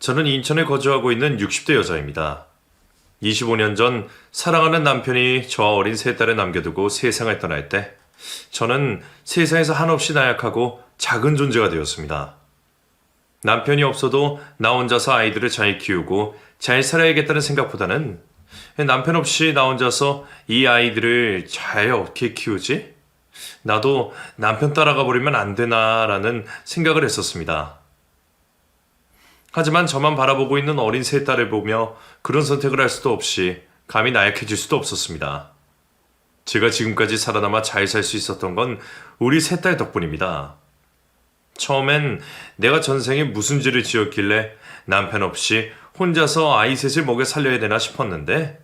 저는 인천에 거주하고 있는 60대 여자입니다. 25년 전 사랑하는 남편이 저와 어린 세 딸을 남겨두고 세상을 떠날 때 저는 세상에서 한없이 나약하고 작은 존재가 되었습니다. 남편이 없어도 나 혼자서 아이들을 잘 키우고 잘 살아야겠다는 생각보다는 남편 없이 나 혼자서 이 아이들을 잘 어떻게 키우지? 나도 남편 따라가 버리면 안 되나라는 생각을 했었습니다. 하지만 저만 바라보고 있는 어린 세 딸을 보며 그런 선택을 할 수도 없이 감히 나약해질 수도 없었습니다. 제가 지금까지 살아남아 잘 살 수 있었던 건 우리 세 딸 덕분입니다. 처음엔 내가 전생에 무슨 죄를 지었길래 남편 없이 혼자서 아이 셋을 먹여 살려야 되나 싶었는데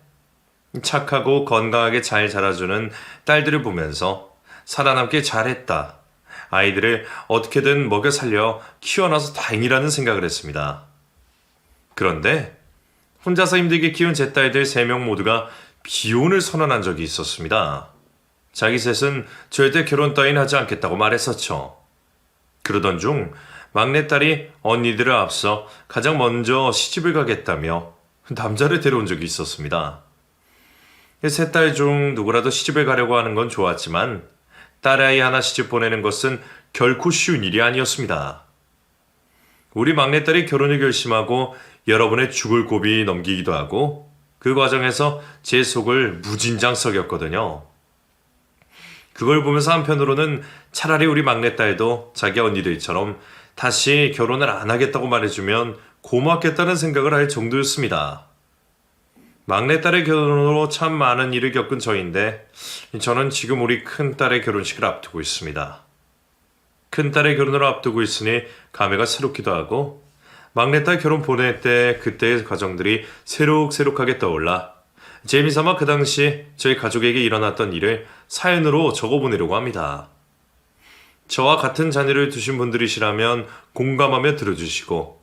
착하고 건강하게 잘 자라주는 딸들을 보면서 살아남길 잘했다. 아이들을 어떻게든 먹여 살려 키워놔서 다행이라는 생각을 했습니다. 그런데 혼자서 힘들게 키운 제 딸들 3명 모두가 비혼을 선언한 적이 있었습니다. 자기 셋은 절대 결혼 따윈 하지 않겠다고 말했었죠. 그러던 중 막내딸이 언니들을 앞서 가장 먼저 시집을 가겠다며 남자를 데려온 적이 있었습니다. 세 딸 중 누구라도 시집을 가려고 하는 건 좋았지만 딸아이 하나 시집 보내는 것은 결코 쉬운 일이 아니었습니다. 우리 막내딸이 결혼을 결심하고 여러 번의 죽을 고비 넘기기도 하고 그 과정에서 제 속을 무진장 썩였거든요. 그걸 보면서 한편으로는 차라리 우리 막내딸도 자기 언니들처럼 다시 결혼을 안 하겠다고 말해주면 고맙겠다는 생각을 할 정도였습니다. 막내딸의 결혼으로 참 많은 일을 겪은 저인데 저는 지금 우리 큰딸의 결혼식을 앞두고 있습니다. 큰딸의 결혼을 앞두고 있으니 감회가 새롭기도 하고 막내딸 결혼 보낼 때 그때의 과정들이 새록새록하게 떠올라 재미삼아 그 당시 저희 가족에게 일어났던 일을 사연으로 적어보내려고 합니다. 저와 같은 자녀를 두신 분들이시라면 공감하며 들어주시고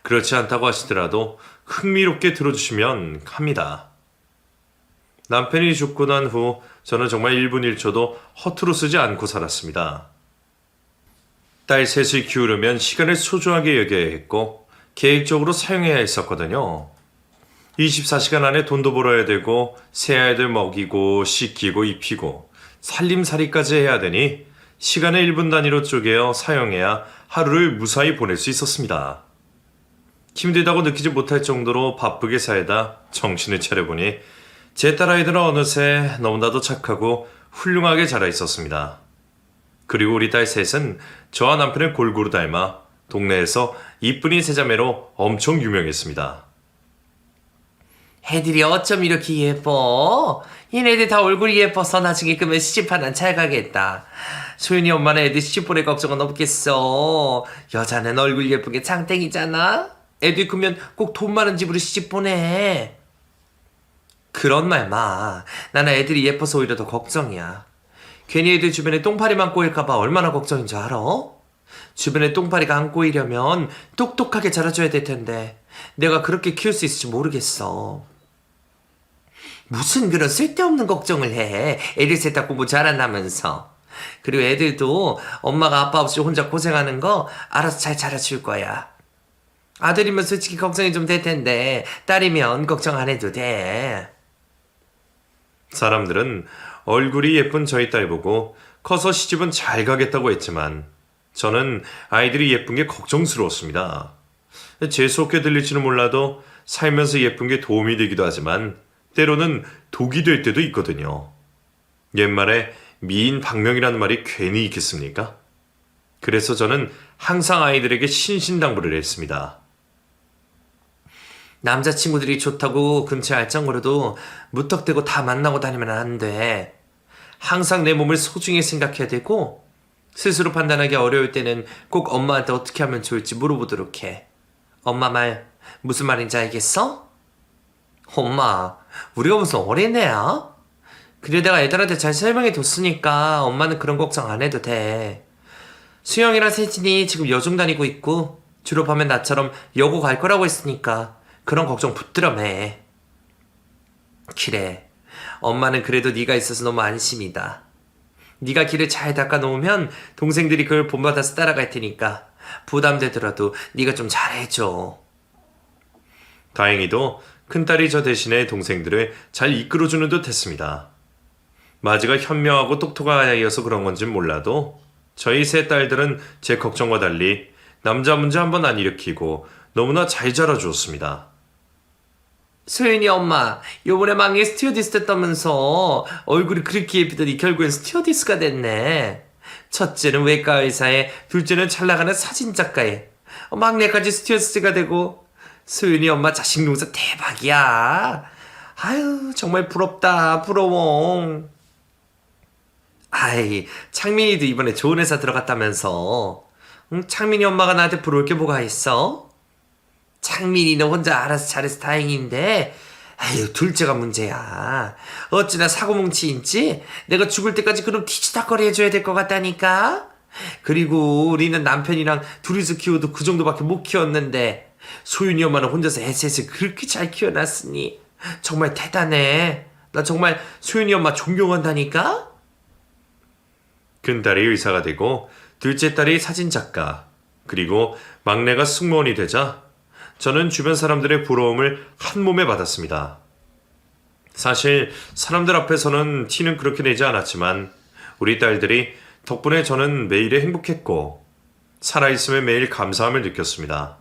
그렇지 않다고 하시더라도 흥미롭게 들어주시면 합니다. 남편이 죽고 난 후 저는 정말 1분 1초도 허투루 쓰지 않고 살았습니다. 딸 셋을 키우려면 시간을 소중하게 여겨야 했고 계획적으로 사용해야 했었거든요. 24시간 안에 돈도 벌어야 되고 새 아이들 먹이고 씻기고 입히고 살림살이까지 해야 되니 시간을 1분 단위로 쪼개어 사용해야 하루를 무사히 보낼 수 있었습니다. 힘들다고 느끼지 못할 정도로 바쁘게 살다 정신을 차려보니 제 딸아이들은 어느새 너무나도 착하고 훌륭하게 자라 있었습니다. 그리고 우리 딸 셋은 저와 남편을 골고루 닮아 동네에서 이쁜이 세자매로 엄청 유명했습니다. 애들이 어쩜 이렇게 예뻐? 얘네들 다 얼굴이 예뻐서 나중에 크면 시집 하나 잘 가겠다. 소윤이 엄마는 애들 시집 보낼 걱정은 없겠어. 여자는 얼굴 예쁜 게 장땡이잖아. 애들 크면 꼭 돈 많은 집으로 시집 보내. 그런 말 마. 나는 애들이 예뻐서 오히려 더 걱정이야. 괜히 애들 주변에 똥파리만 꼬일까봐 얼마나 걱정인 줄 알아? 주변에 똥파리가 안 꼬이려면 똑똑하게 자라줘야 될 텐데 내가 그렇게 키울 수 있을지 모르겠어. 무슨 그런 쓸데없는 걱정을 해. 애들 셋 다 공부 잘한다면서. 그리고 애들도 엄마가 아빠 없이 혼자 고생하는 거 알아서 잘 자라줄 거야. 아들이면 솔직히 걱정이 좀 될 텐데 딸이면 걱정 안 해도 돼. 사람들은 얼굴이 예쁜 저희 딸 보고 커서 시집은 잘 가겠다고 했지만 저는 아이들이 예쁜 게 걱정스러웠습니다. 재수없게 들릴지는 몰라도 살면서 예쁜 게 도움이 되기도 하지만 때로는 독이 될 때도 있거든요. 옛말에 미인 박명이라는 말이 괜히 있겠습니까? 그래서 저는 항상 아이들에게 신신당부를 했습니다. 남자친구들이 좋다고 근처에 알짱거려도 무턱대고 다 만나고 다니면 안 돼. 항상 내 몸을 소중히 생각해야 되고 스스로 판단하기 어려울 때는 꼭 엄마한테 어떻게 하면 좋을지 물어보도록 해. 엄마 말 무슨 말인지 알겠어? 엄마, 우리가 무슨 어린애야? 그래 내가 애들한테 잘 설명해 뒀으니까 엄마는 그런 걱정 안 해도 돼. 수영이랑 세진이 지금 여중 다니고 있고 졸업하면 나처럼 여고 갈 거라고 했으니까 그런 걱정 붙들어 매. 그래, 엄마는 그래도 네가 있어서 너무 안심이다. 네가 길을 잘 닦아놓으면 동생들이 그걸 본받아서 따라갈 테니까 부담되더라도 네가 좀 잘해줘. 다행히도 큰딸이 저 대신에 동생들을 잘 이끌어주는 듯 했습니다. 마지가 현명하고 똑똑한 아이여서 그런 건진 몰라도 저희 세 딸들은 제 걱정과 달리 남자 문제 한 번 안 일으키고 너무나 잘 자라주었습니다. 소연이 엄마, 요번에 막내 스튜어디스 됐다면서 얼굴이 그렇게 예쁘더니 결국엔 스튜어디스가 됐네. 첫째는 외과 의사에, 둘째는 잘 나가는 사진작가에, 막내까지 스튜어디스가 되고. 소연이 엄마 자식 농사 대박이야. 아유, 정말 부럽다, 부러워. 아이, 창민이도 이번에 좋은 회사 들어갔다면서. 창민이 엄마가 나한테 부러울 게 뭐가 있어? 창민이는 혼자 알아서 잘해서 다행인데, 아유, 둘째가 문제야. 어찌나 사고뭉치인지 내가 죽을 때까지 그럼 티치다거리 해줘야 될 것 같다니까. 그리고 우리는 남편이랑 둘이서 키워도 그 정도밖에 못 키웠는데 소윤이 엄마는 혼자서 애쓰애쓰 그렇게 잘 키워놨으니 정말 대단해. 나 정말 소윤이 엄마 존경한다니까. 큰딸이 의사가 되고 둘째 딸이 사진작가, 그리고 막내가 승무원이 되자 저는 주변 사람들의 부러움을 한 몸에 받았습니다. 사실 사람들 앞에서는 티는 그렇게 내지 않았지만 우리 딸들이 덕분에 저는 매일에 행복했고 살아있음에 매일 감사함을 느꼈습니다.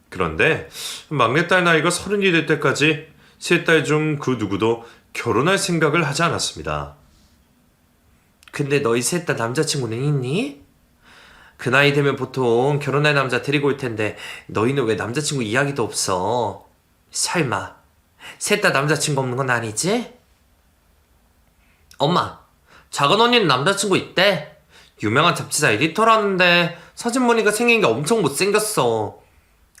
그런데 막내딸 나이가 30이 될 때까지 세 딸 중 그 누구도 결혼할 생각을 하지 않았습니다. 근데 너희 셋 다 남자친구는 있니? 그 나이 되면 보통 결혼할 남자 데리고 올 텐데 너희는 왜 남자친구 이야기도 없어? 설마 셋 다 남자친구 없는 건 아니지? 엄마, 작은 언니는 남자친구 있대. 유명한 잡지사 에디터라는데 사진 보니까 생긴 게 엄청 못생겼어.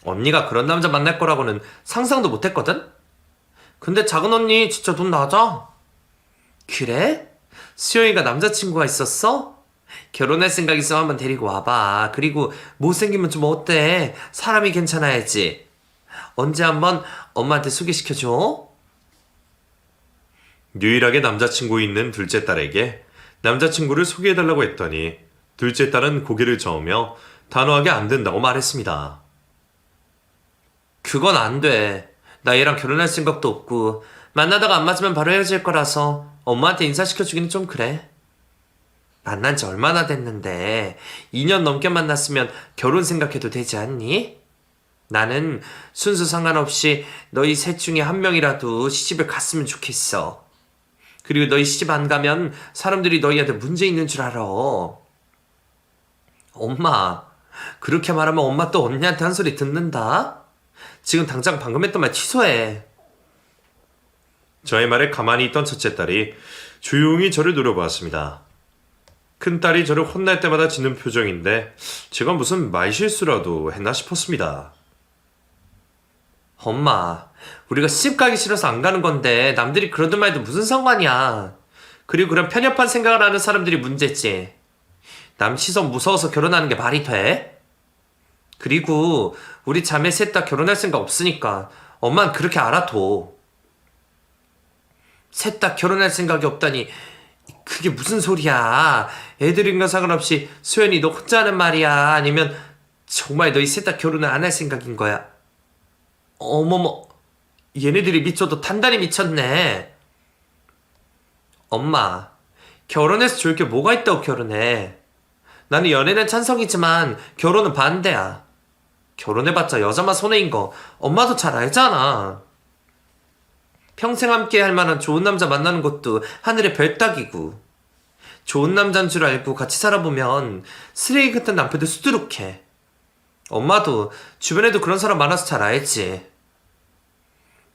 언니가 그런 남자 만날 거라고는 상상도 못했거든? 근데 작은 언니 진짜 돈 낮아. 그래? 수영이가 남자친구가 있었어? 결혼할 생각 있으면 한번 데리고 와봐. 그리고 못생기면 좀 어때? 사람이 괜찮아야지. 언제 한번 엄마한테 소개시켜줘? 유일하게 남자친구 있는 둘째 딸에게 남자친구를 소개해달라고 했더니 둘째 딸은 고개를 저으며 단호하게 안 된다고 말했습니다. 그건 안 돼. 나 얘랑 결혼할 생각도 없고 만나다가 안 맞으면 바로 헤어질 거라서 엄마한테 인사시켜주기는 좀 그래. 만난 지 얼마나 됐는데 2년 넘게 만났으면 결혼 생각해도 되지 않니? 나는 순수 상관없이 너희 셋 중에 한 명이라도 시집을 갔으면 좋겠어. 그리고 너희 시집 안 가면 사람들이 너희한테 문제 있는 줄 알아. 엄마, 그렇게 말하면 엄마 또 언니한테 한 소리 듣는다? 지금 당장 방금 했던 말 취소해. 저의 말에 가만히 있던 첫째 딸이 조용히 저를 노려보았습니다. 큰딸이 저를 혼날 때마다 짓는 표정인데 제가 무슨 말실수라도 했나 싶었습니다. 엄마, 우리가 시집 가기 싫어서 안 가는 건데 남들이 그러든 말든 무슨 상관이야. 그리고 그런 편협한 생각을 하는 사람들이 문제지. 남 시선 무서워서 결혼하는 게 말이 돼? 그리고 우리 자매 셋 다 결혼할 생각 없으니까 엄마는 그렇게 알아둬. 셋 다 결혼할 생각이 없다니 그게 무슨 소리야. 애들인가 상관없이 수연이 너 혼자 하는 말이야? 아니면 정말 너희 셋 다 결혼을 안 할 생각인 거야? 어머머, 얘네들이 미쳐도 단단히 미쳤네. 엄마, 결혼해서 좋을 게 뭐가 있다고 결혼해. 나는 연애는 찬성이지만 결혼은 반대야. 결혼해봤자 여자만 손해인 거 엄마도 잘 알잖아. 평생 함께 할 만한 좋은 남자 만나는 것도 하늘의 별 따기고, 좋은 남자인 줄 알고 같이 살아보면 쓰레기 같은 남편도 수두룩해. 엄마도 주변에도 그런 사람 많아서 잘 알지.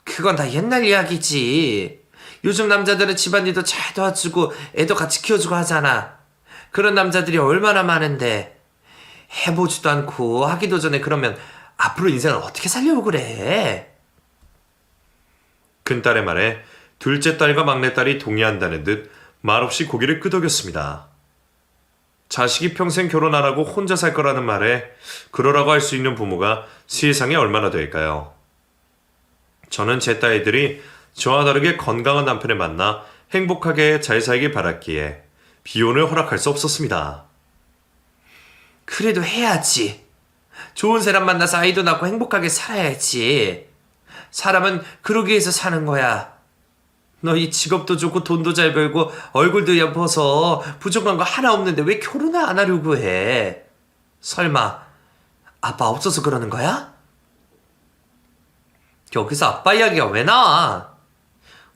그건 다 옛날 이야기지. 요즘 남자들은 집안일도 잘 도와주고 애도 같이 키워주고 하잖아. 그런 남자들이 얼마나 많은데 해보지도 않고 하기도 전에 그러면 앞으로 인생을 어떻게 살려고 그래? 큰딸의 말에 둘째 딸과 막내딸이 동의한다는 듯 말없이 고개를 끄덕였습니다. 자식이 평생 결혼 안 하고 혼자 살 거라는 말에 그러라고 할 수 있는 부모가 세상에 얼마나 될까요? 저는 제 딸들이 저와 다르게 건강한 남편을 만나 행복하게 잘 살길 바랐기에 비혼을 허락할 수 없었습니다. 그래도 해야지. 좋은 사람 만나서 아이도 낳고 행복하게 살아야지. 사람은 그러기 위해서 사는 거야. 너희 직업도 좋고 돈도 잘 벌고 얼굴도 예뻐서 부족한 거 하나 없는데 왜 결혼을 안 하려고 해? 설마 아빠 없어서 그러는 거야? 여기서 아빠 이야기가 왜 나와?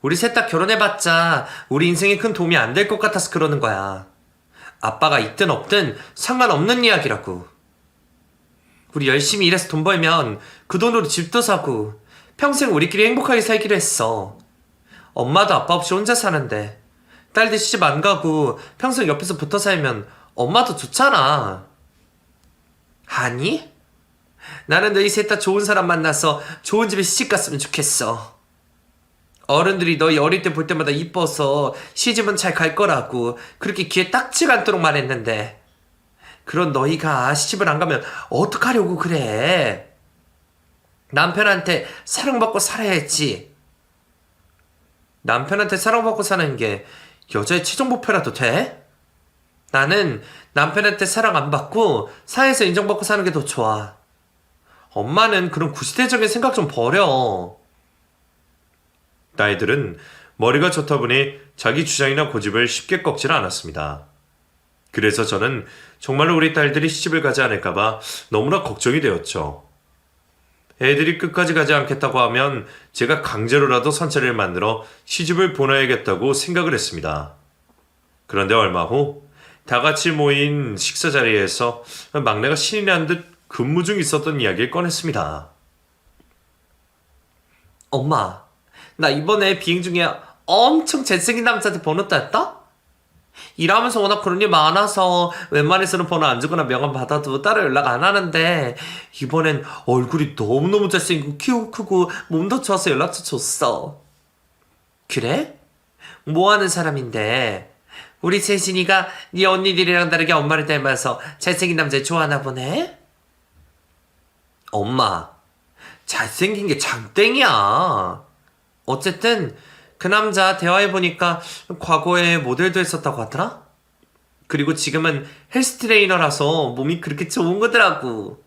우리 셋 다 결혼해봤자 우리 인생에 큰 도움이 안 될 것 같아서 그러는 거야. 아빠가 있든 없든 상관없는 이야기라고. 우리 열심히 일해서 돈 벌면 그 돈으로 집도 사고 평생 우리끼리 행복하게 살기로 했어. 엄마도 아빠 없이 혼자 사는데 딸들 시집 안 가고 평생 옆에서 붙어 살면 엄마도 좋잖아. 아니? 나는 너희 셋 다 좋은 사람 만나서 좋은 집에 시집 갔으면 좋겠어. 어른들이 너희 어릴 때 볼 때마다 이뻐서 시집은 잘 갈 거라고 그렇게 귀에 딱지가 않도록 말했는데 그런 너희가 시집을 안 가면 어떡하려고 그래? 남편한테 사랑받고 살아야지. 남편한테 사랑받고 사는 게 여자의 최종 목표라도 돼? 나는 남편한테 사랑 안 받고 사회에서 인정받고 사는 게 더 좋아. 엄마는 그런 구시대적인 생각 좀 버려. 딸들은 머리가 좋다 보니 자기 주장이나 고집을 쉽게 꺾지는 않았습니다. 그래서 저는 정말로 우리 딸들이 시집을 가지 않을까봐 너무나 걱정이 되었죠. 애들이 끝까지 가지 않겠다고 하면 제가 강제로라도 선처를 만들어 시집을 보내야겠다고 생각을 했습니다. 그런데 얼마 후 다 같이 모인 식사 자리에서 막내가 신이 난 듯 근무 중 있었던 이야기를 꺼냈습니다. 엄마, 나 이번에 비행 중에 엄청 잘생긴 남자한테 번호 땄다? 일하면서 워낙 그런 일 많아서 웬만해서는 번호 안 주거나 명함 받아도 따로 연락 안 하는데 이번엔 얼굴이 너무너무 잘생기고 키도 크고 몸도 좋아서 연락처 줬어. 그래? 뭐 하는 사람인데? 우리 세진이가 네 언니들이랑 다르게 엄마를 닮아서 잘생긴 남자 좋아하나 보네? 엄마, 잘생긴 게 장땡이야. 어쨌든 그 남자 대화해보니까 과거에 모델도 했었다고 하더라? 그리고 지금은 헬스 트레이너라서 몸이 그렇게 좋은 거더라고.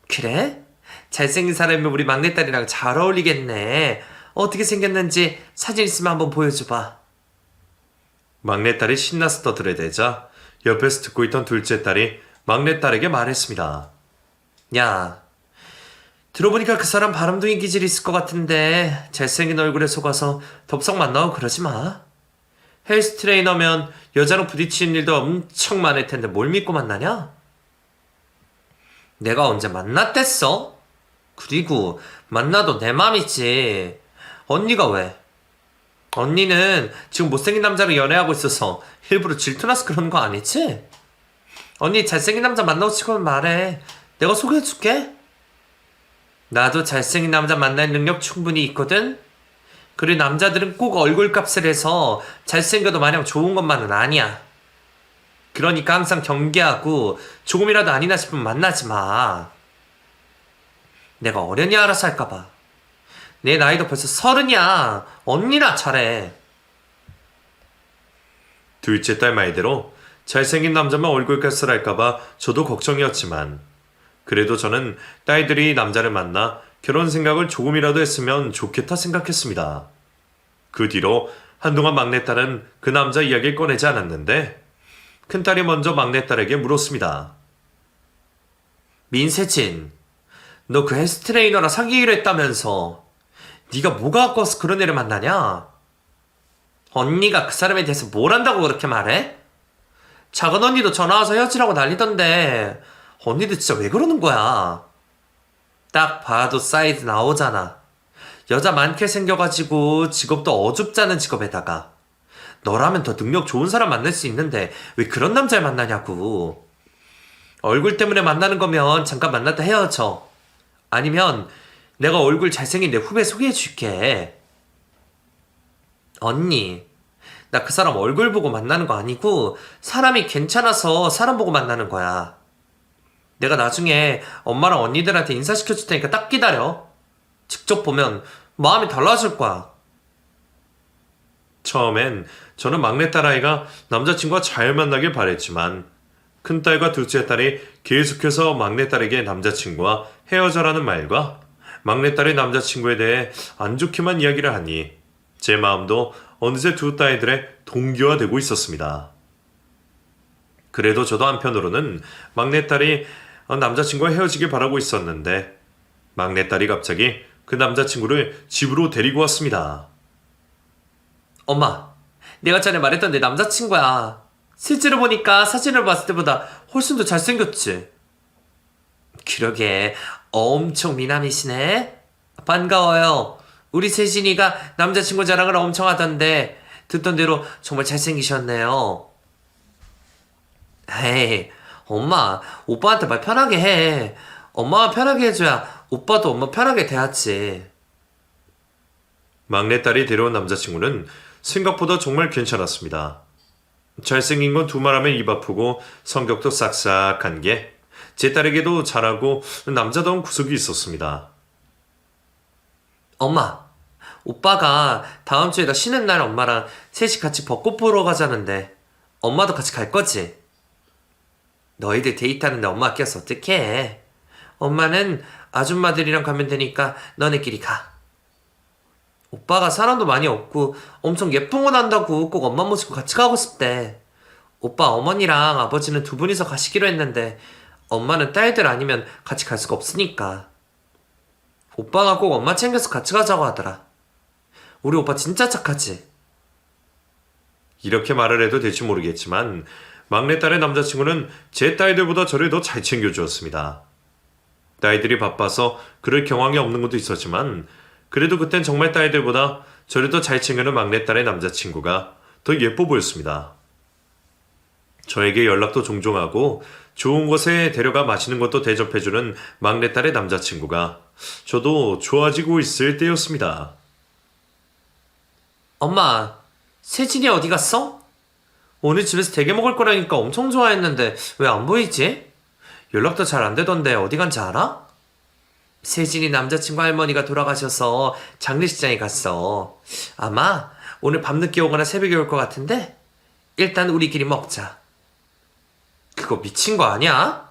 그래? 잘생긴 사람이 우리 막내딸이랑 잘 어울리겠네. 어떻게 생겼는지 사진 있으면 한번 보여줘봐. 막내딸이 신나서 떠들어대자 옆에서 듣고 있던 둘째 딸이 막내딸에게 말했습니다. 야, 들어보니까 그 사람 바람둥이 기질이 있을 것 같은데 잘생긴 얼굴에 속아서 덥석 만나고 그러지 마. 헬스 트레이너면 여자랑 부딪히는 일도 엄청 많을 텐데 뭘 믿고 만나냐? 내가 언제 만났댔어? 그리고 만나도 내 맘이지. 언니가 왜? 언니는 지금 못생긴 남자랑 연애하고 있어서 일부러 질투나서 그러는 거 아니지? 언니 잘생긴 남자 만나고 싶으면 말해. 내가 소개해줄게. 나도 잘생긴 남자 만날 능력 충분히 있거든? 그리고 남자들은 꼭 얼굴 값을 해서 잘생겨도 마냥 좋은 것만은 아니야. 그러니까 항상 경계하고 조금이라도 아니나 싶으면 만나지 마. 내가 어련히 알아서 할까봐. 내 나이도 벌써 30이야. 언니나 잘해. 둘째 딸 말대로 잘생긴 남자만 얼굴값을 할까봐 저도 걱정이었지만 그래도 저는 딸들이 남자를 만나 결혼 생각을 조금이라도 했으면 좋겠다 생각했습니다. 그 뒤로 한동안 막내딸은 그 남자 이야기를 꺼내지 않았는데 큰딸이 먼저 막내딸에게 물었습니다. 민세진, 너 그 헬스 트레이너랑 사귀기로 했다면서 네가 뭐가 아까워서 그런 애를 만나냐? 언니가 그 사람에 대해서 뭘 안다고 그렇게 말해? 작은 언니도 전화 와서 헤어지라고 난리던데 언니들 진짜 왜 그러는 거야? 딱 봐도 사이즈 나오잖아. 여자 많게 생겨가지고 직업도 어줍잖은 직업에다가 너라면 더 능력 좋은 사람 만날 수 있는데 왜 그런 남자를 만나냐고. 얼굴 때문에 만나는 거면 잠깐 만났다 헤어져. 아니면 내가 얼굴 잘생긴 내 후배 소개해줄게. 언니, 나 그 사람 얼굴 보고 만나는 거 아니고 사람이 괜찮아서 사람 보고 만나는 거야. 내가 나중에 엄마랑 언니들한테 인사시켜줄 테니까 딱 기다려. 직접 보면 마음이 달라질 거야. 처음엔 저는 막내딸 아이가 남자친구와 잘 만나길 바랬지만 큰딸과 둘째 딸이 계속해서 막내딸에게 남자친구와 헤어져라는 말과 막내딸의 남자친구에 대해 안 좋게만 이야기를 하니 제 마음도 어느새 두 딸들의 동기화되고 있었습니다. 그래도 저도 한편으로는 막내딸이 남자친구와 헤어지길 바라고 있었는데 막내딸이 갑자기 그 남자친구를 집으로 데리고 왔습니다. 엄마, 내가 전에 말했던 내 남자친구야. 실제로 보니까 사진을 봤을 때보다 훨씬 더 잘생겼지. 그러게, 엄청 미남이시네. 반가워요. 우리 세진이가 남자친구 자랑을 엄청 하던데 듣던 대로 정말 잘생기셨네요. 에이, 엄마, 오빠한테 말 편하게 해. 엄마가 편하게 해줘야 오빠도 엄마 편하게 대하지. 막내딸이 데려온 남자친구는 생각보다 정말 괜찮았습니다. 잘생긴 건 두말하면 입 아프고 성격도 싹싹한 게 제 딸에게도 잘하고 남자다운 구석이 있었습니다. 엄마, 오빠가 다음 주에가 쉬는 날 엄마랑 셋이 같이 벚꽃 보러 가자는데 엄마도 같이 갈 거지? 너희들 데이트하는데 엄마 껴서 어떡해? 엄마는 아줌마들이랑 가면 되니까 너네끼리 가. 오빠가 사람도 많이 없고 엄청 예쁜 거 난다고 꼭 엄마 모시고 같이 가고 싶대. 오빠 어머니랑 아버지는 두 분이서 가시기로 했는데 엄마는 딸들 아니면 같이 갈 수가 없으니까. 오빠가 꼭 엄마 챙겨서 같이 가자고 하더라. 우리 오빠 진짜 착하지? 이렇게 말을 해도 될지 모르겠지만 막내딸의 남자친구는 제 딸들보다 저를 더 잘 챙겨주었습니다. 딸들이 바빠서 그럴 경황이 없는 것도 있었지만 그래도 그땐 정말 딸들보다 저를 더 잘 챙기는 막내딸의 남자친구가 더 예뻐 보였습니다. 저에게 연락도 종종 하고 좋은 곳에 데려가 맛있는 것도 대접해주는 막내딸의 남자친구가 저도 좋아지고 있을 때였습니다. 엄마, 세진이 어디 갔어? 오늘 집에서 되게 먹을 거라니까 엄청 좋아했는데 왜 안 보이지? 연락도 잘 안 되던데 어디 간지 알아? 세진이 남자친구 할머니가 돌아가셔서 장례식장에 갔어. 아마 오늘 밤늦게 오거나 새벽에 올 것 같은데 일단 우리끼리 먹자. 그거 미친 거 아니야?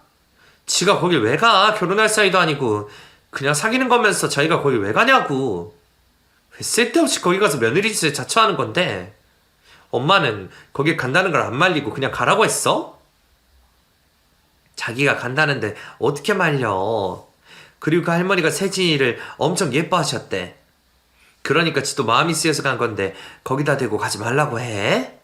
지가 거길 왜 가? 결혼할 사이도 아니고 그냥 사귀는 거면서 자기가 거길 왜 가냐고. 왜 쓸데없이 거기 가서 며느리 짓을 자처하는 건데. 엄마는 거길 간다는 걸 안 말리고 그냥 가라고 했어? 자기가 간다는데 어떻게 말려. 그리고 그 할머니가 세진이를 엄청 예뻐하셨대. 그러니까 지도 마음이 쓰여서 간 건데 거기다 대고 가지 말라고 해?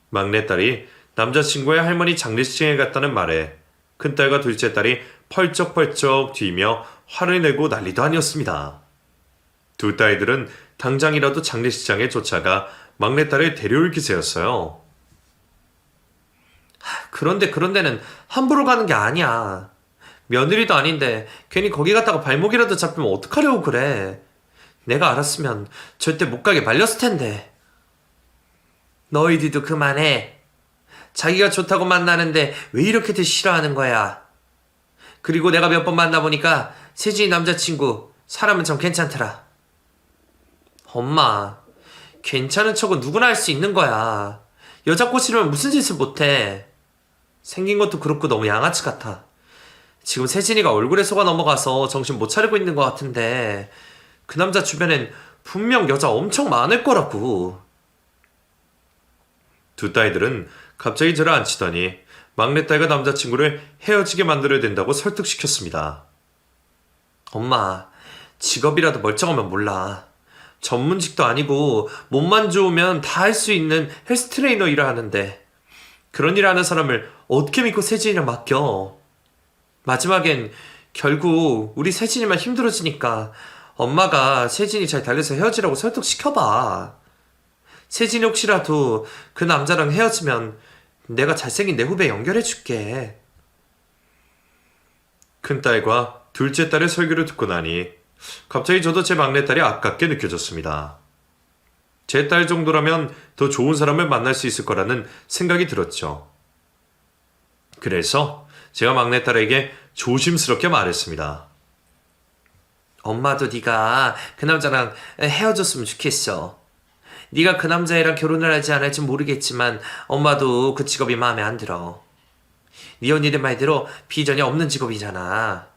막내딸이 남자친구의 할머니 장례식장에 갔다는 말에 큰딸과 둘째 딸이 펄쩍펄쩍 뛰며 화를 내고 난리도 아니었습니다. 두 딸들은 당장이라도 장례식장에 쫓아가 막내딸을 데려올 기세였어요. 그런 데는 함부로 가는 게 아니야. 며느리도 아닌데 괜히 거기 갔다가 발목이라도 잡히면 어떡하려고 그래. 내가 알았으면 절대 못 가게 말렸을 텐데. 너희들도 그만해. 자기가 좋다고 만나는데 왜 이렇게들 싫어하는 거야. 그리고 내가 몇 번 만나보니까 세진이 남자친구 사람은 참 괜찮더라. 엄마, 괜찮은 척은 누구나 할 수 있는 거야. 여자 꼬시려면 무슨 짓을 못해. 생긴 것도 그렇고 너무 양아치 같아. 지금 세진이가 얼굴에 속아 넘어가서 정신 못 차리고 있는 것 같은데 그 남자 주변엔 분명 여자 엄청 많을 거라고. 두 딸들은 갑자기 저를 앉히더니 막내딸과 남자친구를 헤어지게 만들어야 된다고 설득시켰습니다. 엄마, 직업이라도 멀쩡하면 몰라. 전문직도 아니고 몸만 좋으면 다 할 수 있는 헬스 트레이너 일을 하는데 그런 일 하는 사람을 어떻게 믿고 세진이랑 맡겨. 마지막엔 결국 우리 세진이만 힘들어지니까 엄마가 세진이 잘 달려서 헤어지라고 설득시켜봐. 세진이 혹시라도 그 남자랑 헤어지면 내가 잘생긴 내 후배 연결해줄게. 큰딸과 둘째 딸의 설교를 듣고 나니 갑자기 저도 제 막내딸이 아깝게 느껴졌습니다. 제 딸 정도라면 더 좋은 사람을 만날 수 있을 거라는 생각이 들었죠. 그래서 제가 막내딸에게 조심스럽게 말했습니다. 엄마도 네가 그 남자랑 헤어졌으면 좋겠어. 네가 그 남자애랑 결혼을 할지 안 할지 모르겠지만 엄마도 그 직업이 마음에 안 들어. 네 언니들 말대로 비전이 없는 직업이잖아.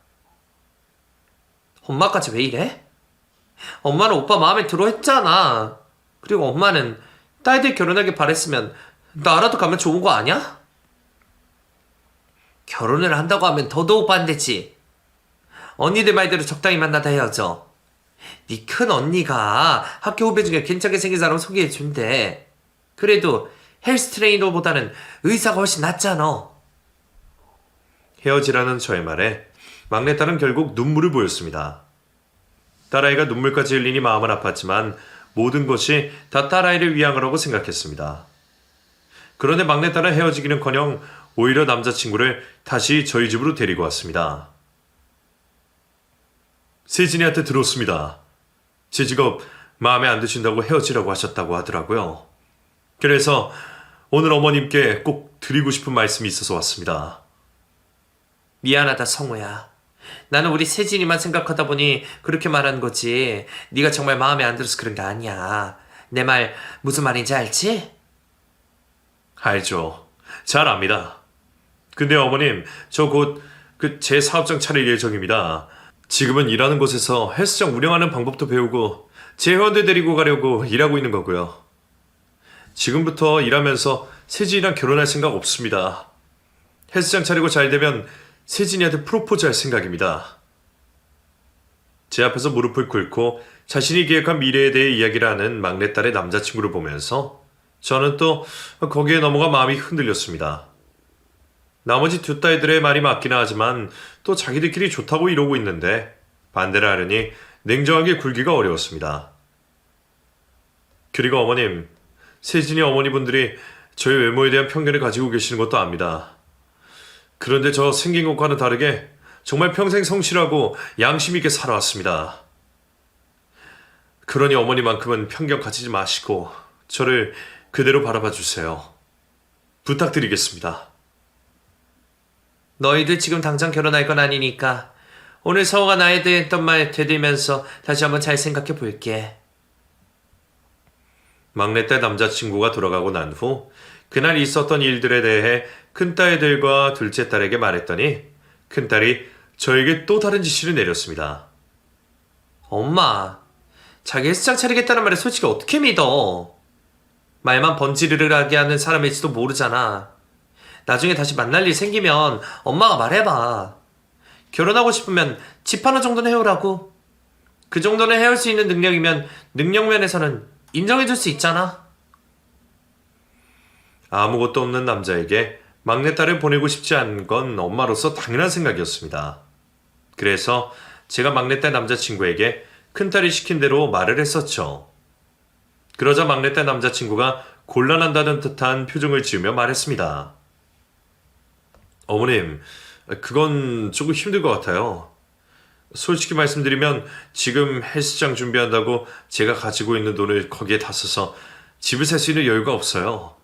엄마까지 왜 이래? 엄마는 오빠 마음에 들어 했잖아. 그리고 엄마는 딸들 결혼하길 바랬으면 나라도 가면 좋은 거 아니야? 결혼을 한다고 하면 더더욱 반대지. 언니들 말대로 적당히 만나다 헤어져. 네 큰 언니가 학교 후배 중에 괜찮게 생긴 사람 소개해준대. 그래도 헬스 트레이너보다는 의사가 훨씬 낫잖아. 헤어지라는 저의 말에 막내딸은 결국 눈물을 보였습니다. 딸아이가 눈물까지 흘리니 마음은 아팠지만 모든 것이 다 딸아이를 위한 거라고 생각했습니다. 그런데 막내딸은 헤어지기는커녕 오히려 남자친구를 다시 저희 집으로 데리고 왔습니다. 세진이한테 들었습니다. 제 직업 마음에 안 드신다고 헤어지라고 하셨다고 하더라고요. 그래서 오늘 어머님께 꼭 드리고 싶은 말씀이 있어서 왔습니다. 미안하다 성우야. 나는 우리 세진이만 생각하다 보니 그렇게 말한 거지. 네가 정말 마음에 안 들어서 그런 게 아니야. 내 말 무슨 말인지 알지? 알죠. 잘 압니다. 근데 어머님, 저 곧 제 사업장 차릴 예정입니다. 지금은 일하는 곳에서 헬스장 운영하는 방법도 배우고 제 회원들 데리고 가려고 일하고 있는 거고요. 지금부터 일하면서 세진이랑 결혼할 생각 없습니다. 헬스장 차리고 잘 되면 세진이한테 프로포즈 할 생각입니다. 제 앞에서 무릎을 꿇고 자신이 계획한 미래에 대해 이야기를 하는 막내딸의 남자친구를 보면서 저는 또 거기에 넘어가 마음이 흔들렸습니다. 나머지 두 딸들의 말이 맞긴 하지만 또 자기들끼리 좋다고 이러고 있는데 반대를 하려니 냉정하게 굴기가 어려웠습니다. 그리고 어머님, 세진이 어머니분들이 저의 외모에 대한 편견을 가지고 계시는 것도 압니다. 그런데 저 생긴 것과는 다르게 정말 평생 성실하고 양심 있게 살아왔습니다. 그러니 어머니만큼은 편견 가지지 마시고 저를 그대로 바라봐 주세요. 부탁드리겠습니다. 너희들 지금 당장 결혼할 건 아니니까 오늘 성우가 나에 대해 했던 말 되들면서 다시 한번 잘 생각해 볼게. 막내딸 남자친구가 돌아가고 난 후 그날 있었던 일들에 대해 큰딸들과 둘째 딸에게 말했더니 큰딸이 저에게 또 다른 지시를 내렸습니다. 엄마, 자기 헬스장 차리겠다는 말에 솔직히 어떻게 믿어? 말만 번지르르하게 하는 사람일지도 모르잖아. 나중에 다시 만날 일 생기면 엄마가 말해봐. 결혼하고 싶으면 집 하나 정도는 해오라고. 그 정도는 해올 수 있는 능력이면 능력면에서는 인정해줄 수 있잖아. 아무것도 없는 남자에게 막내딸을 보내고 싶지 않은 건 엄마로서 당연한 생각이었습니다. 그래서 제가 막내딸 남자친구에게 큰딸이 시킨 대로 말을 했었죠. 그러자 막내딸 남자친구가 곤란한다는 듯한 표정을 지으며 말했습니다. 어머님, 그건 조금 힘들 것 같아요. 솔직히 말씀드리면 지금 헬스장 준비한다고 제가 가지고 있는 돈을 거기에 다 써서 집을 살 수 있는 여유가 없어요.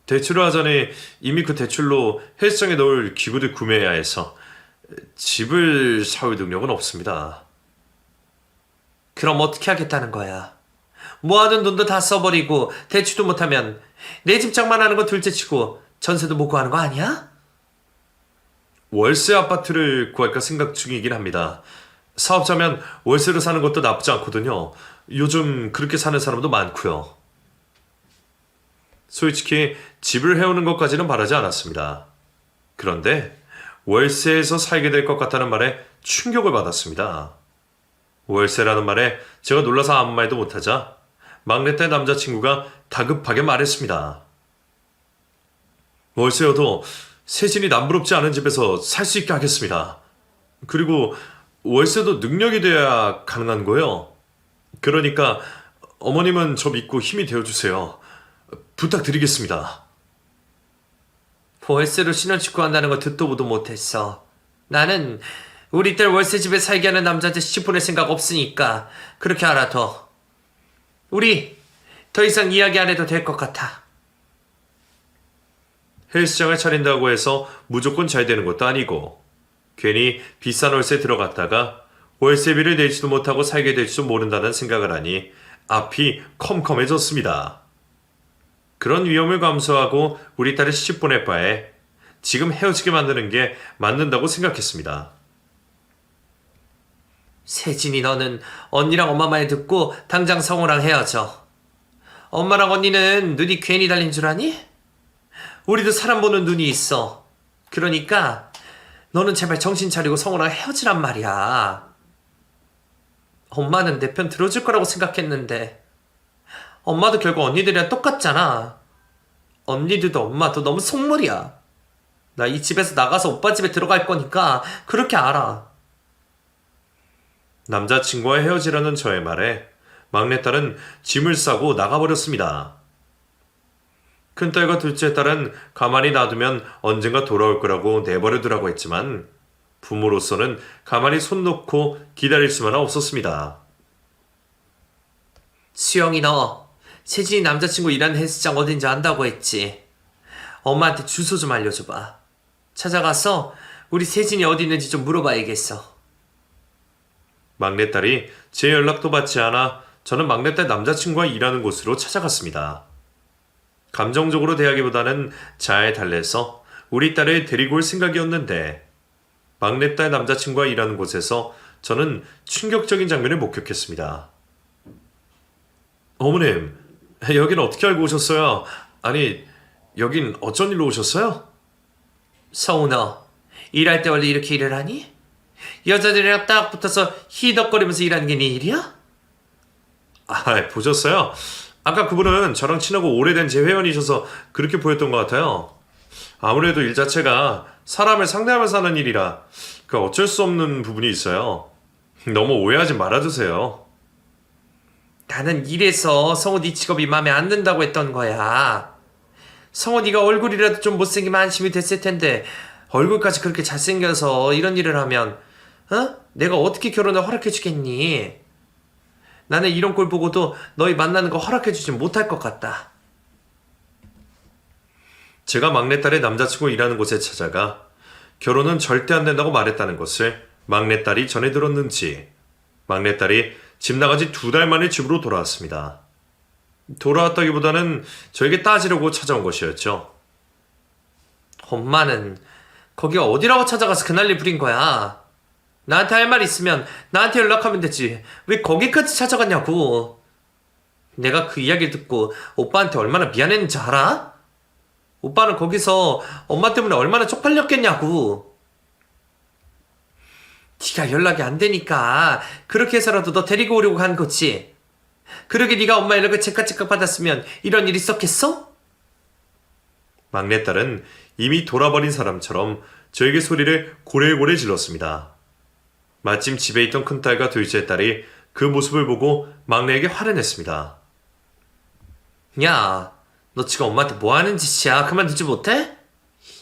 대출을 하자니 이미 그 대출로 헬스장에 넣을 기구들 구매해야 해서 집을 사올 능력은 없습니다. 그럼 어떻게 하겠다는 거야? 모아둔 돈도 다 써버리고 대출도 못하면 내 집 장만하는 거 둘째치고 전세도 못 구하는 거 아니야? 월세 아파트를 구할까 생각 중이긴 합니다. 사업자면 월세로 사는 것도 나쁘지 않거든요. 요즘 그렇게 사는 사람도 많고요. 솔직히 집을 해오는 것까지는 바라지 않았습니다. 그런데 월세에서 살게 될 것 같다는 말에 충격을 받았습니다. 월세라는 말에 제가 놀라서 아무 말도 못하자 막내딸 남자친구가 다급하게 말했습니다. 월세여도 세진이 남부럽지 않은 집에서 살 수 있게 하겠습니다. 그리고 월세도 능력이 돼야 가능한 거예요. 그러니까 어머님은 저 믿고 힘이 되어주세요. 부탁드리겠습니다. 월세로 신혼집 구한다는 거 듣도 보도 못했어. 나는 우리 딸 월세 집에 살게 하는 남자한테 시집 보낼 생각 없으니까 그렇게 알아둬. 우리 더 이상 이야기 안 해도 될 것 같아. 헬스장을 차린다고 해서 무조건 잘 되는 것도 아니고 괜히 비싼 월세 들어갔다가 월세비를 내지도 못하고 살게 될지도 모른다는 생각을 하니 앞이 컴컴해졌습니다. 그런 위험을 감수하고 우리 딸을 시집 보낼 바에 지금 헤어지게 만드는 게 맞는다고 생각했습니다. 세진이 너는 언니랑 엄마 말 듣고 당장 성우랑 헤어져. 엄마랑 언니는 눈이 괜히 달린 줄 아니? 우리도 사람 보는 눈이 있어. 그러니까 너는 제발 정신 차리고 성우랑 헤어지란 말이야. 엄마는 내 편 들어줄 거라고 생각했는데 엄마도 결국 언니들이랑 똑같잖아. 언니들도 엄마도 너무 속물이야. 나 이 집에서 나가서 오빠 집에 들어갈 거니까 그렇게 알아. 남자친구와 헤어지라는 저의 말에 막내딸은 짐을 싸고 나가버렸습니다. 큰딸과 둘째 딸은 가만히 놔두면 언젠가 돌아올 거라고 내버려두라고 했지만 부모로서는 가만히 손 놓고 기다릴 수만 없었습니다. 수영이 너 세진이 남자친구 일하는 헬스장 어딘지 안다고 했지. 엄마한테 주소 좀 알려줘봐. 찾아가서 우리 세진이 어디 있는지 좀 물어봐야겠어. 막내딸이 제 연락도 받지 않아 저는 막내딸 남자친구가 일하는 곳으로 찾아갔습니다. 감정적으로 대하기보다는 잘 달래서 우리 딸을 데리고 올 생각이었는데 막내딸 남자친구가 일하는 곳에서 저는 충격적인 장면을 목격했습니다. 어머님, 여긴 어떻게 알고 오셨어요? 아니, 여긴 어쩐 일로 오셨어요? 성우 너 일할 때 원래 이렇게 일을 하니? 여자들이랑 딱 붙어서 히덕거리면서 일하는 게 네 일이야? 아, 보셨어요? 아까 그분은 저랑 친하고 오래된 제 회원이셔서 그렇게 보였던 것 같아요. 아무래도 일 자체가 사람을 상대하면서 하는 일이라 그 어쩔 수 없는 부분이 있어요. 너무 오해하지 말아주세요. 나는 이래서 성우 네 직업이 마음에 안 든다고 했던 거야. 성우 네가 얼굴이라도 좀 못생기면 안심이 됐을 텐데 얼굴까지 그렇게 잘생겨서 이런 일을 하면 내가 어떻게 결혼을 허락해 주겠니? 나는 이런 꼴 보고도 너희 만나는 거 허락해 주지 못할 것 같다. 제가 막내딸의 남자친구 일하는 곳에 찾아가 결혼은 절대 안 된다고 말했다는 것을 막내딸이 전해 들었는지 막내딸이 집 나간 지 2달 만에 집으로 돌아왔습니다. 돌아왔다기보다는 저에게 따지려고 찾아온 것이었죠. 엄마는 거기 어디라고 찾아가서 그 난리 부린 거야. 나한테 할 말 있으면 나한테 연락하면 되지. 왜 거기까지 찾아갔냐고. 내가 그 이야기를 듣고 오빠한테 얼마나 미안했는지 알아? 오빠는 거기서 엄마 때문에 얼마나 쪽팔렸겠냐고. 네가 연락이 안 되니까 그렇게 해서라도 너 데리고 오려고 한 거지. 그러게 네가 엄마 연락을 제깍제깍 받았으면 이런 일이 있었겠어? 막내딸은 이미 돌아버린 사람처럼 저에게 소리를 고래고래 질렀습니다. 마침 집에 있던 큰딸과 둘째 딸이 그 모습을 보고 막내에게 화를 냈습니다. 야, 너 지금 엄마한테 뭐 하는 짓이야? 그만두지 못해?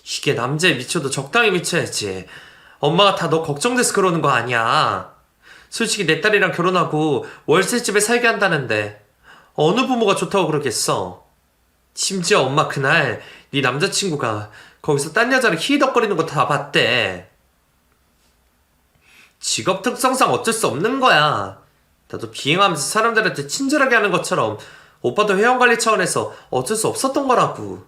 이게 남자에 미쳐도 적당히 미쳐야지. 엄마가 다 너 걱정돼서 그러는 거 아니야. 솔직히 내 딸이랑 결혼하고 월세집에 살게 한다는데 어느 부모가 좋다고 그러겠어. 심지어 엄마 그날 네 남자친구가 거기서 딴 여자를 히덕거리는 거 다 봤대. 직업 특성상 어쩔 수 없는 거야. 나도 비행하면서 사람들한테 친절하게 하는 것처럼 오빠도 회원관리 차원에서 어쩔 수 없었던 거라고.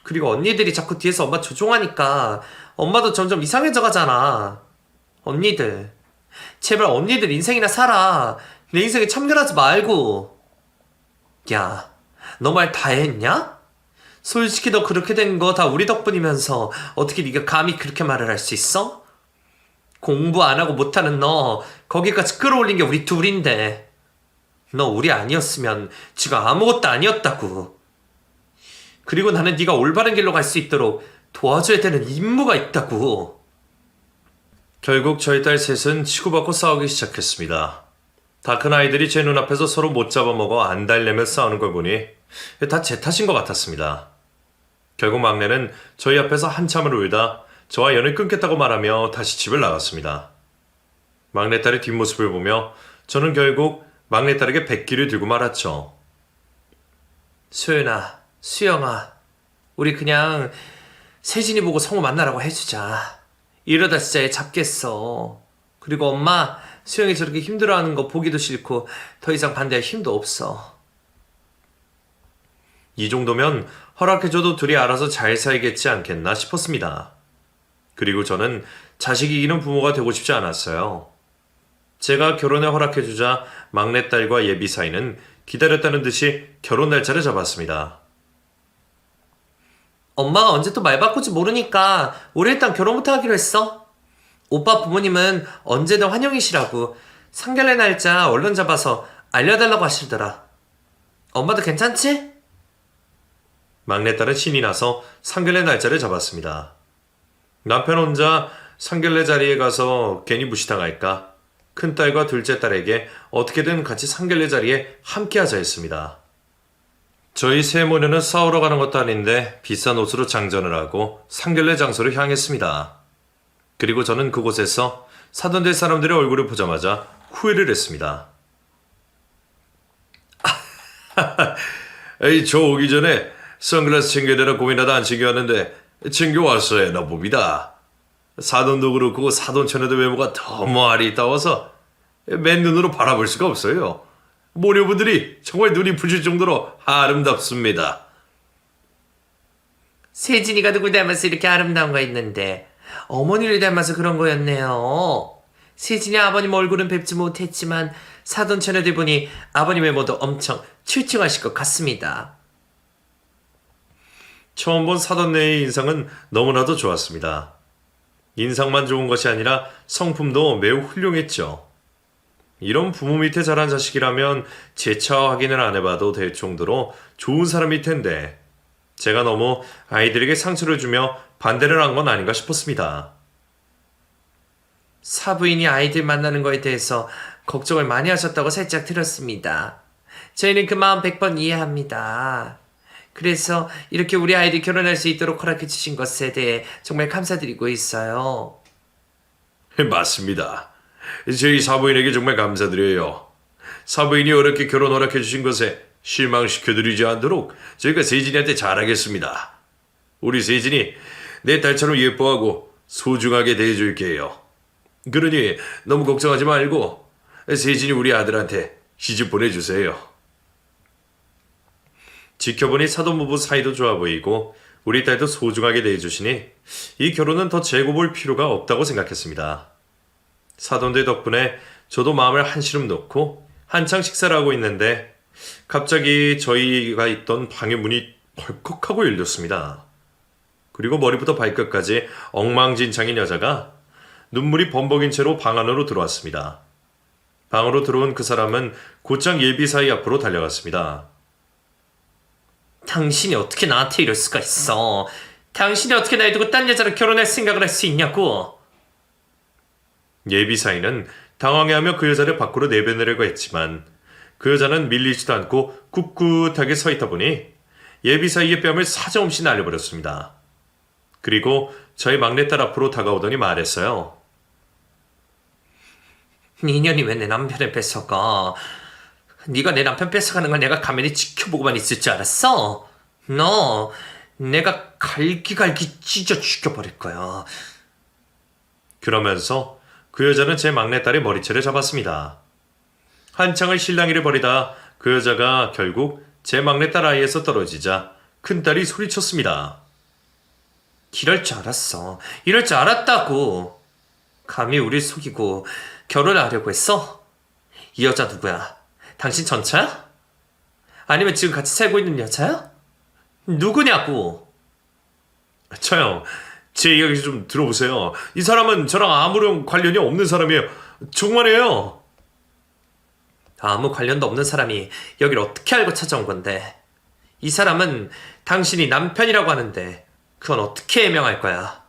그리고 언니들이 자꾸 뒤에서 엄마 조종하니까 엄마도 점점 이상해져 가잖아. 언니들, 제발 언니들 인생이나 살아. 내 인생에 참견하지 말고. 야, 너 말 다 했냐? 솔직히 너 그렇게 된 거 다 우리 덕분이면서 어떻게 네가 감히 그렇게 말을 할 수 있어? 공부 안 하고 못하는 너 거기까지 끌어올린 게 우리 둘인데 너 우리 아니었으면 지금 아무것도 아니었다고. 그리고 나는 네가 올바른 길로 갈 수 있도록 도와줘야 되는 임무가 있다고. 결국 저희 딸 셋은 치고받고 싸우기 시작했습니다. 다 큰 아이들이 제 눈앞에서 서로 못 잡아먹어 안달내며 싸우는 걸 보니 다 제 탓인 것 같았습니다. 결국 막내는 저희 앞에서 한참을 울다 저와 연을 끊겠다고 말하며 다시 집을 나갔습니다. 막내딸의 뒷모습을 보며 저는 결국 막내딸에게 백기를 들고 말았죠. 소연아, 수영아, 우리 그냥 세진이 보고 성우 만나라고 해주자. 이러다 진짜 얘 잡겠어. 그리고 엄마, 수영이 저렇게 힘들어하는 거 보기도 싫고 더 이상 반대할 힘도 없어. 이 정도면 허락해줘도 둘이 알아서 잘 살겠지 않겠나 싶었습니다. 그리고 저는 자식 이기는 부모가 되고 싶지 않았어요. 제가 결혼에 허락해주자 막내딸과 예비 사이는 기다렸다는 듯이 결혼 날짜를 잡았습니다. 엄마가 언제 또 말 바꿀지 모르니까 우리 일단 결혼부터 하기로 했어. 오빠 부모님은 언제든 환영이시라고 상견례 날짜 얼른 잡아서 알려달라고 하시더라. 엄마도 괜찮지? 막내딸은 신이 나서 상견례 날짜를 잡았습니다. 남편 혼자 상견례 자리에 가서 괜히 무시당할까 큰딸과 둘째 딸에게 어떻게든 같이 상견례 자리에 함께하자 했습니다. 저희 세모녀는 싸우러 가는 것도 아닌데 비싼 옷으로 장전을 하고 상견례 장소로 향했습니다. 그리고 저는 그곳에서 사돈될 사람들의 얼굴을 보자마자 후회를 했습니다. 에이, 저 오기 전에 선글라스 챙겨내라 고민하다 안 챙겨왔는데 챙겨왔어야 나 봅니다. 사돈도 그렇고 사돈처녀도 외모가 너무 아리따워서 맨눈으로 바라볼 수가 없어요. 모녀분들이 정말 눈이 부실 정도로 아름답습니다. 세진이가 누굴 닮아서 이렇게 아름다운 거 있는데 어머니를 닮아서 그런 거였네요. 세진이 아버님 얼굴은 뵙지 못했지만 사돈 처녀들 보니 아버님 외모도 엄청 출중하실 것 같습니다. 처음 본 사돈네의 인상은 너무나도 좋았습니다. 인상만 좋은 것이 아니라 성품도 매우 훌륭했죠. 이런 부모 밑에 자란 자식이라면 재차 확인을 안 해봐도 될 정도로 좋은 사람일 텐데 제가 너무 아이들에게 상처를 주며 반대를 한 건 아닌가 싶었습니다. 사부인이 아이들 만나는 거에 대해서 걱정을 많이 하셨다고 살짝 들었습니다. 저희는 그 마음 100번 이해합니다. 그래서 이렇게 우리 아이들이 결혼할 수 있도록 허락해 주신 것에 대해 정말 감사드리고 있어요. 맞습니다. 저희 사부인에게 정말 감사드려요. 사부인이 어렵게 결혼 허락해 주신 것에 실망시켜드리지 않도록 저희가 세진이한테 잘하겠습니다. 우리 세진이 내 딸처럼 예뻐하고 소중하게 대해줄게요. 그러니 너무 걱정하지 말고 세진이 우리 아들한테 시집 보내주세요. 지켜보니 사돈부부 사이도 좋아 보이고 우리 딸도 소중하게 대해주시니 이 결혼은 더 재고 볼 필요가 없다고 생각했습니다. 사돈들 덕분에 저도 마음을 한시름 놓고 한창 식사를 하고 있는데 갑자기 저희가 있던 방의 문이 벌컥하고 열렸습니다. 그리고 머리부터 발끝까지 엉망진창인 여자가 눈물이 범벅인 채로 방 안으로 들어왔습니다. 방으로 들어온 그 사람은 곧장 예비사위 앞으로 달려갔습니다. 당신이 어떻게 나한테 이럴 수가 있어. 당신이 어떻게 날 두고 딴 여자랑 결혼할 생각을 할 수 있냐고. 예비사위는 당황해하며 그 여자를 밖으로 내보내려고 했지만 그 여자는 밀리지도 않고 꿋꿋하게 서 있다 보니 예비사위의 뺨을 사정없이 날려버렸습니다. 그리고 저희 막내딸 앞으로 다가오더니 말했어요. 니년이 왜 내 남편을 뺏어가? 네가 내 남편 뺏어가는 걸 내가 가만히 지켜보고만 있을 줄 알았어? 너 내가 갈기갈기 찢어 죽여버릴 거야. 그러면서 그 여자는 제 막내딸의 머리채를 잡았습니다. 한창을 실랑이를 벌이다 그 여자가 결국 제 막내딸 아이에서 떨어지자 큰딸이 소리쳤습니다. 이럴 줄 알았어. 이럴 줄 알았다고. 감히 우릴 속이고 결혼하려고 했어? 이 여자 누구야? 당신 전차야? 아니면 지금 같이 살고 있는 여자야? 누구냐고? 저요, 제 이야기 좀 들어보세요. 이 사람은 저랑 아무런 관련이 없는 사람이에요. 정말이에요. 아무 관련도 없는 사람이 여길 어떻게 알고 찾아온 건데? 이 사람은 당신이 남편이라고 하는데 그건 어떻게 해명할 거야?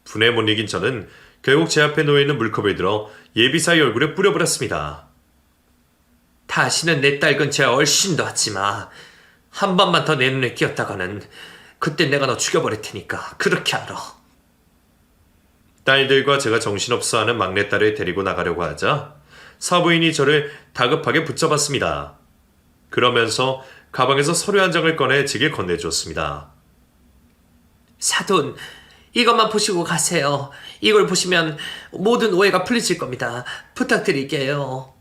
분에 못 이긴 저는 결국 제 앞에 놓여있는 물컵을 들어 예비사위 얼굴에 뿌려버렸습니다. 다시는 내 딸 근처에 얼씬도 하지 마. 한 번만 더 내 눈에 띄었다가는 그때 내가 너 죽여버릴 테니까 그렇게 알아. 딸들과 제가 정신없어하는 막내딸을 데리고 나가려고 하자 사부인이 저를 다급하게 붙잡았습니다. 그러면서 가방에서 서류 한 장을 꺼내 제게 건네주었습니다. 사돈, 이것만 보시고 가세요. 이걸 보시면 모든 오해가 풀리실 겁니다. 부탁드릴게요.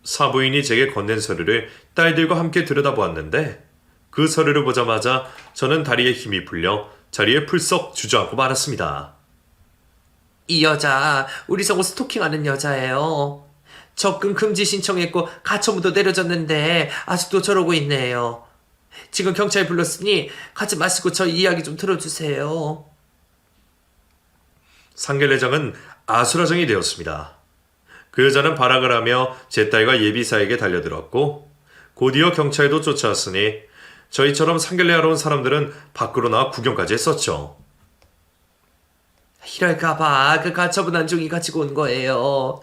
사부인이 제게 건넨 서류를 딸들과 함께 들여다보았는데 그 서류를 보자마자 저는 다리에 힘이 풀려 자리에 풀썩 주저앉고 말았습니다. 이 여자 우리 성우 스토킹하는 여자예요. 접근 금지 신청했고 가처분도 내려졌는데 아직도 저러고 있네요. 지금 경찰 불렀으니 가지 마시고 저 이야기 좀 들어주세요. 상계례장은 아수라장이 되었습니다. 그 여자는 발악을 하며 제 딸과 예비사에게 달려들었고 곧이어 경찰도 쫓아왔으니 저희처럼 상견례하러 온 사람들은 밖으로 나와 구경까지 했었죠. 이럴까봐 그 가처분 안종이 가지고 온 거예요.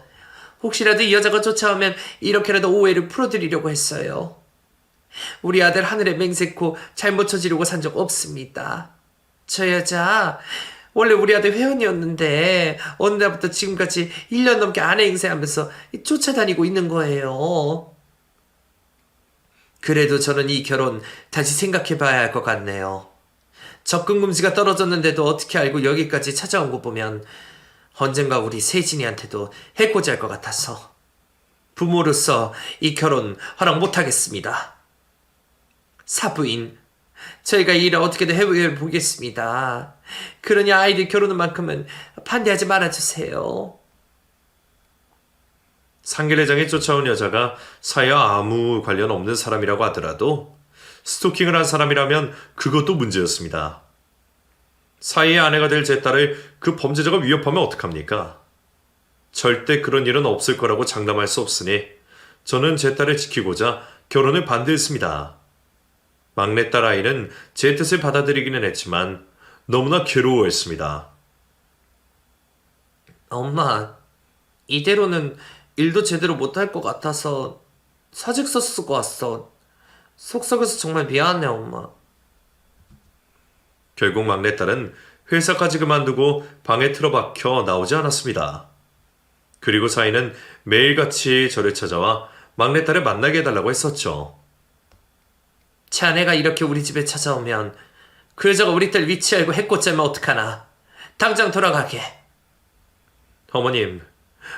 혹시라도 이 여자가 쫓아오면 이렇게라도 오해를 풀어드리려고 했어요. 우리 아들 하늘에 맹세코 잘못 쳐지려고 산 적 없습니다. 저 여자 원래 우리 아들 회원이었는데 어느 날부터 지금까지 1년 넘게 아내 행세하면서 쫓아다니고 있는 거예요. 그래도 저는 이 결혼 다시 생각해봐야 할 것 같네요. 접근 금지가 떨어졌는데도 어떻게 알고 여기까지 찾아온 거 보면 언젠가 우리 세진이한테도 해코지 할 것 같아서 부모로서 이 결혼 허락 못하겠습니다. 사부인, 저희가 이 일을 어떻게든 해결해 보겠습니다. 그러니 아이들 결혼은 만큼은 반대하지 말아주세요. 상계례장에 쫓아온 여자가 사회와 아무 관련 없는 사람이라고 하더라도 스토킹을 한 사람이라면 그것도 문제였습니다. 사위의 아내가 될 제 딸을 그 범죄자가 위협하면 어떡합니까? 절대 그런 일은 없을 거라고 장담할 수 없으니 저는 제 딸을 지키고자 결혼을 반대했습니다. 막내딸 아이는 제 뜻을 받아들이기는 했지만 너무나 괴로워했습니다. 엄마, 이대로는 일도 제대로 못할 것 같아서 사직서 쓰고 왔어. 속썩여서 정말 미안해, 엄마. 결국 막내딸은 회사까지 그만두고 방에 틀어박혀 나오지 않았습니다. 그리고 사위는 매일같이 저를 찾아와 막내딸을 만나게 해달라고 했었죠. 자네가 이렇게 우리 집에 찾아오면 그 여자가 우리 딸 위치 알고 해코지하면 어떡하나. 당장 돌아가게. 어머님,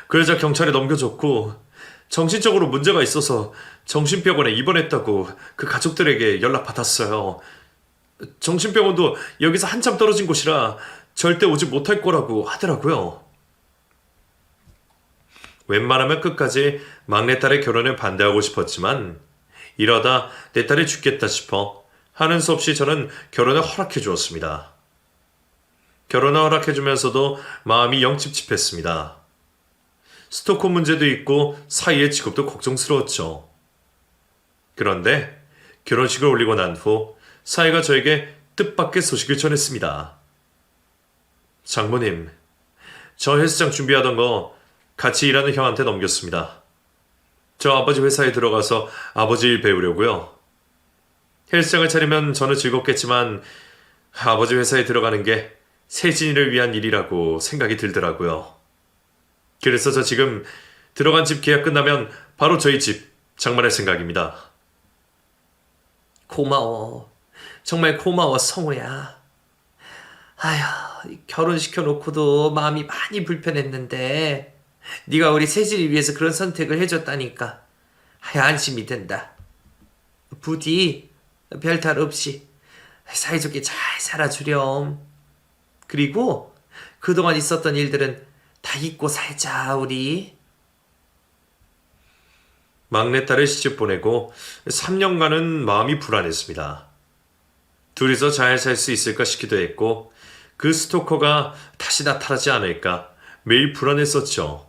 그 여자 경찰에 넘겨줬고 정신적으로 문제가 있어서 정신병원에 입원했다고 그 가족들에게 연락받았어요. 정신병원도 여기서 한참 떨어진 곳이라 절대 오지 못할 거라고 하더라고요. 웬만하면 끝까지 막내딸의 결혼을 반대하고 싶었지만 이러다 내 딸이 죽겠다 싶어 하는 수 없이 저는 결혼을 허락해 주었습니다. 결혼을 허락해 주면서도 마음이 영 찝찝했습니다. 스토커 문제도 있고 사이의 직업도 걱정스러웠죠. 그런데 결혼식을 올리고 난 후 사이가 저에게 뜻밖의 소식을 전했습니다. 장모님, 저 헬스장 준비하던 거 같이 일하는 형한테 넘겼습니다. 저 아버지 회사에 들어가서 아버지 일 배우려고요. 헬스장을 차리면 저는 즐겁겠지만 아버지 회사에 들어가는 게 세진이를 위한 일이라고 생각이 들더라고요. 그래서 저 지금 들어간 집 계약 끝나면 바로 저희 집 장만할 생각입니다. 고마워. 정말 고마워, 성우야. 아휴, 결혼시켜놓고도 마음이 많이 불편했는데 네가 우리 세진을 위해서 그런 선택을 해줬다니까 안심이 된다. 부디 별탈 없이 사이좋게 잘 살아주렴. 그리고 그동안 있었던 일들은 다 잊고 살자, 우리. 막내딸을 시집 보내고 3년간은 마음이 불안했습니다. 둘이서 잘 살 수 있을까 싶기도 했고 그 스토커가 다시 나타나지 않을까 매일 불안했었죠.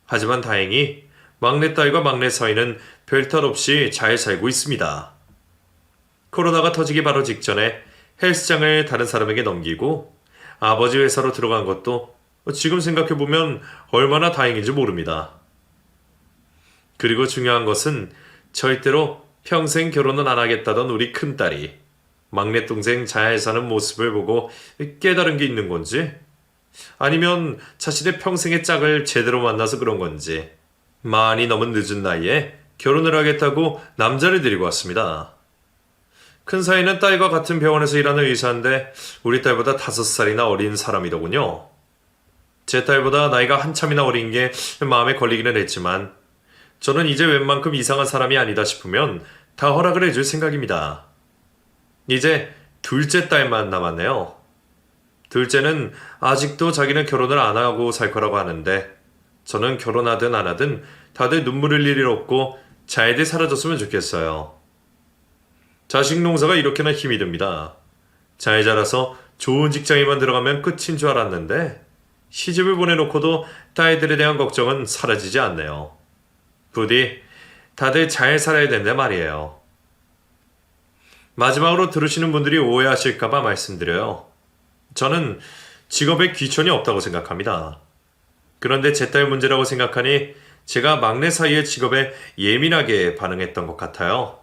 하지만 다행히 막내딸과 막내 사위는 별탈 없이 잘 살고 있습니다. 코로나가 터지기 바로 직전에 헬스장을 다른 사람에게 넘기고 아버지 회사로 들어간 것도 지금 생각해보면 얼마나 다행인지 모릅니다. 그리고 중요한 것은 절대로 평생 결혼은 안 하겠다던 우리 큰딸이 막내 동생 잘 사는 모습을 보고 깨달은 게 있는 건지 아니면 자신의 평생의 짝을 제대로 만나서 그런 건지 많이 넘은 늦은 나이에 결혼을 하겠다고 남자를 데리고 왔습니다. 큰 사이는 딸과 같은 병원에서 일하는 의사인데 우리 딸보다 5살이나 어린 사람이더군요. 제 딸보다 나이가 한참이나 어린 게 마음에 걸리기는 했지만 저는 이제 웬만큼 이상한 사람이 아니다 싶으면 다 허락을 해줄 생각입니다. 이제 둘째 딸만 남았네요. 둘째는 아직도 자기는 결혼을 안 하고 살 거라고 하는데 저는 결혼하든 안 하든 다들 눈물 흘릴 일 없고 잘들 살아줬으면 좋겠어요. 자식 농사가 이렇게나 힘이 듭니다. 잘 자라서 좋은 직장에만 들어가면 끝인 줄 알았는데 시집을 보내놓고도 딸들에 대한 걱정은 사라지지 않네요. 부디 다들 잘 살아야 된다 말이에요. 마지막으로 들으시는 분들이 오해하실까봐 말씀드려요. 저는 직업에 귀천이 없다고 생각합니다. 그런데 제 딸 문제라고 생각하니 제가 막내 사이의 직업에 예민하게 반응했던 것 같아요.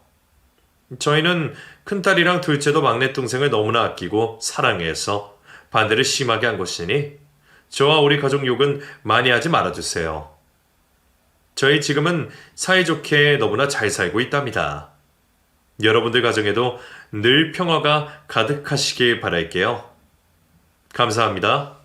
저희는 큰딸이랑 둘째도 막내 동생을 너무나 아끼고 사랑해서 반대를 심하게 한 것이니 저와 우리 가족 욕은 많이 하지 말아주세요. 저희 지금은 사이좋게 너무나 잘 살고 있답니다. 여러분들 가정에도 늘 평화가 가득하시길 바랄게요. 감사합니다.